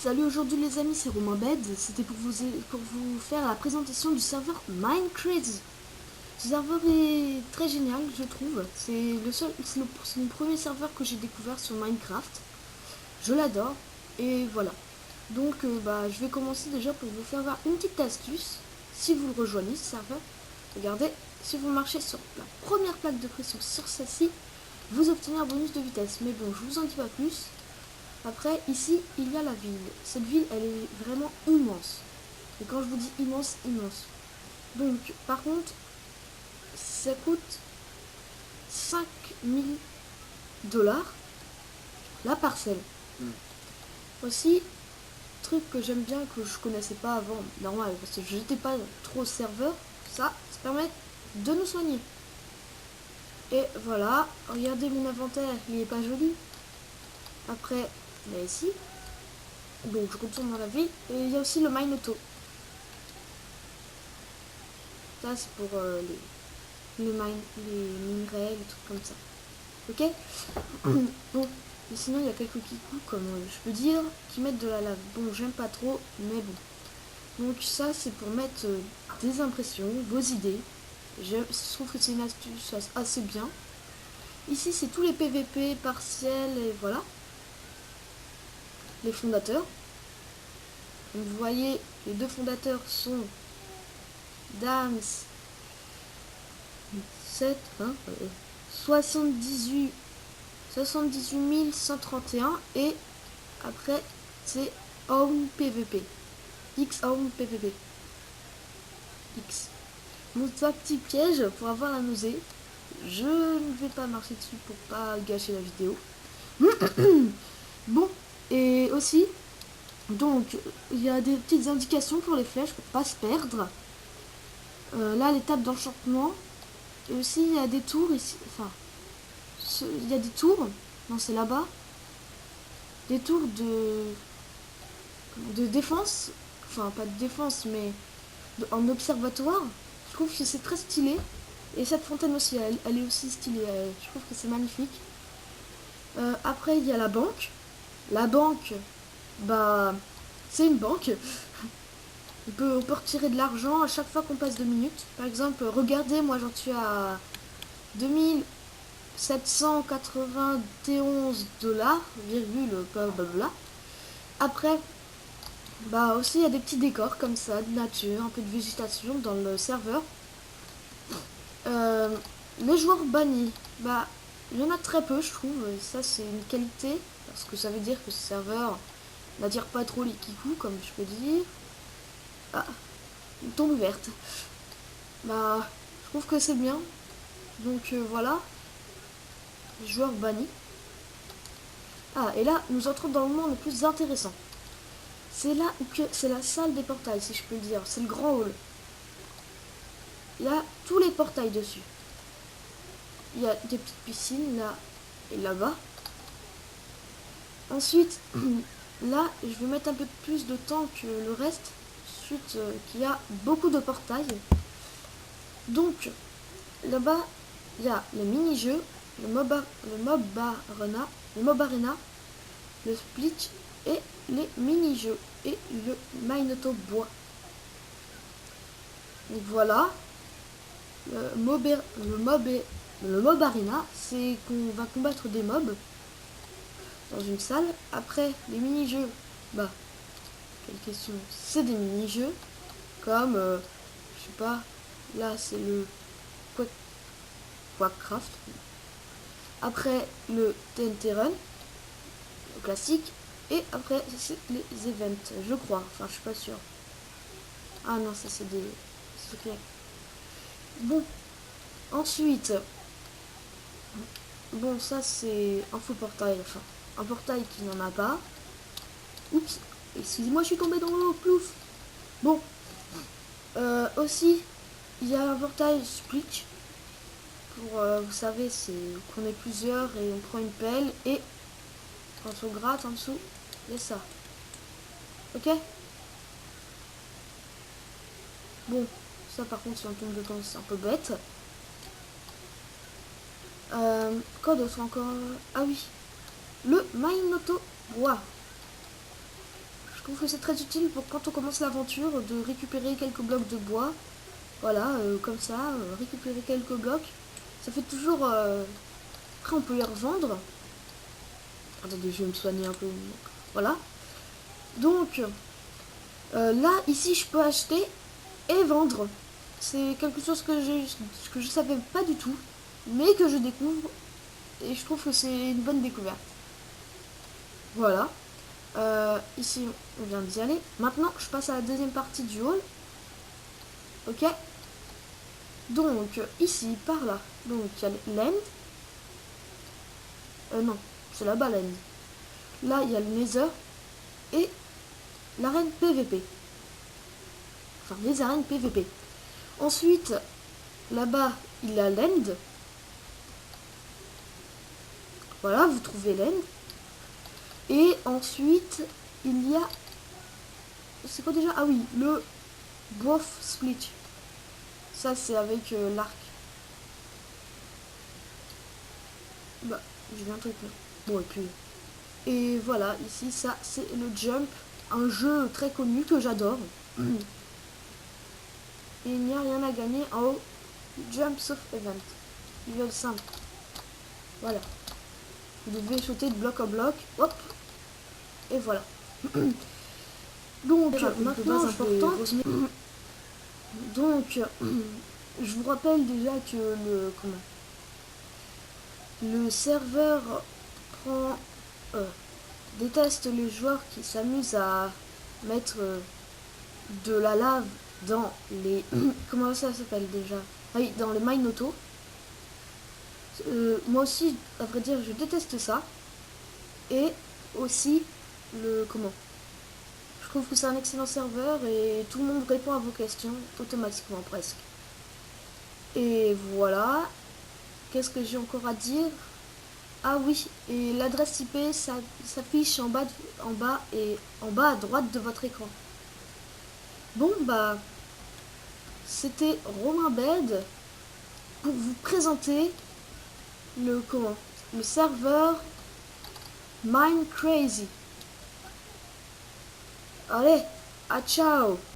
Salut, aujourd'hui les amis, c'est Romain Bed. C'était pour vous faire la présentation du serveur Minecraft. Ce serveur est très génial, je trouve. C'est le premier serveur que j'ai découvert sur Minecraft. Je l'adore et voilà. Donc je vais commencer déjà pour vous faire voir une petite astuce. Si vous le rejoignez ce serveur, regardez, si vous marchez sur la première plaque de pression sur celle-ci, vous obtenez un bonus de vitesse. Mais bon, je vous en dis pas plus. Après, ici, il y a la ville. Cette ville, elle est vraiment immense. Et quand je vous dis immense, immense. Donc, par contre, ça coûte 5 000 $ la parcelle. Aussi, truc que j'aime bien, que je connaissais pas avant, normal, parce que je n'étais pas trop serveur, ça permet de nous soigner. Et voilà, regardez mon inventaire, il est pas joli. Après, il y a ici. Donc, je retourne dans la ville. Et il y a aussi le mine auto. Ça, c'est pour les minerais, les trucs comme ça. Ok. Bon, mais sinon, il y a quelques kikous, comme je peux dire, qui mettent de la lave. Bon, j'aime pas trop, mais bon. Donc, ça, c'est pour mettre des impressions, vos idées. Je trouve que c'est une astuce assez bien. Ici, c'est tous les PVP partiels, et voilà. Les fondateurs. Donc, vous voyez, les deux fondateurs sont Dams 7, 78 131 et après c'est Home PVP. X Home PVP. X. Mon petit piège pour avoir la nausée. Je ne vais pas marcher dessus pour pas gâcher la vidéo. Bon, et aussi, donc, il y a des petites indications pour les flèches pour pas se perdre. Là, l'étape d'enchantement. Et aussi, il y a des tours ici. Enfin, il y a des tours. Non, c'est là-bas. Des tours de défense. Enfin, pas de défense, mais en observatoire. Je trouve que c'est très stylé. Et cette fontaine aussi, elle est aussi stylée. Je trouve que c'est magnifique. Après, il y a la banque. La banque, c'est une banque. On peut retirer de l'argent à chaque fois qu'on passe 2 minutes. Par exemple, regardez, moi j'en suis à 2791 $, virgule, blablabla. Après, aussi il y a des petits décors comme ça, de nature, un peu de végétation dans le serveur. Les joueurs bannis, il y en a très peu, je trouve. Et ça, c'est une qualité, parce que ça veut dire que ce serveur n'attire pas trop les kikous, comme je peux dire. Ah, une tombe verte. Je trouve que c'est bien. Donc voilà, joueurs bannis. Ah, et là, nous entrons dans le monde le plus intéressant. C'est là où c'est la salle des portails, si je peux le dire. C'est le grand hall. Il y a tous les portails dessus. Il y a des petites piscines là et là-bas. Ensuite, là, je vais mettre un peu plus de temps que le reste. Ensuite, qu'il y a beaucoup de portails. Donc, là-bas, il y a les mini-jeux, le mob arena, le split et les mini-jeux et le Mine-Auto bois. Donc voilà, le mob arena, c'est qu'on va combattre des mobs dans une salle. Après, les mini-jeux, quelle question, c'est des mini-jeux comme, je sais pas, là c'est le Quackcraft. Après, le TNT Run, le classique. Et après, c'est les events, je crois. Enfin, je suis pas sûre. Ah non, ça c'est des secrets. Bon, ensuite, ça c'est un faux portail. Enfin, un portail qui n'en a pas. Oups, excusez-moi, je suis tombée dans l'eau, plouf. Bon, aussi, il y a un portail split. Pour, vous savez, c'est qu'on est plusieurs et on prend une pelle et quand on gratte en dessous, il y a ça. Ok? Bon, ça par contre, si on tombe dedans, c'est un peu bête. Quoi d'autre encore? Ah oui, le Mine-Auto bois. Je Je trouve que c'est très utile pour quand on commence l'aventure de récupérer quelques blocs de bois. Voilà, comme ça, récupérer quelques blocs. Ça fait toujours... Après, on peut les revendre. Attendez, je vais me soigner un peu. Voilà. Donc, là, ici, je peux acheter et vendre. C'est quelque chose que je savais pas du tout, mais que je découvre. Et je trouve que c'est une bonne découverte. Voilà. Ici, on vient d'y aller. Maintenant, je passe à la deuxième partie du hall. Ok. Donc, ici, par là. Donc, il y a l'end. Non, c'est là-bas l'end. Là, il y a le nether. Et l'arène PVP. Enfin, les arènes PVP. Ensuite, là-bas, il y a l'end. Voilà, vous trouvez l'end. Et ensuite, il y a... C'est quoi déjà? Ah oui, le Bof Split. Ça, c'est avec l'arc. Bah, j'ai bien un truc là. Bon, et puis... Et voilà, ici, ça, c'est le Jump. Un jeu très connu que j'adore. Et il n'y a rien à gagner en haut. Jump sauf event. Level 5. Voilà. Vous devez sauter de bloc en bloc. Hop. Et voilà. Donc, maintenant, important. Donc, je vous rappelle déjà que le serveur prend déteste les joueurs qui s'amusent à mettre de la lave dans les comment ça s'appelle déjà? Ah oui, dans le mine auto. Moi aussi, à vrai dire, je déteste ça. Et aussi je trouve que c'est un excellent serveur et tout le monde répond à vos questions automatiquement presque. Et voilà. Qu'est-ce que j'ai encore à dire? Ah oui, et l'adresse IP s'affiche en bas à droite de votre écran. Bon bah, c'était Romain Bed pour vous présenter le serveur Mine Crazy. Allez, à ciao.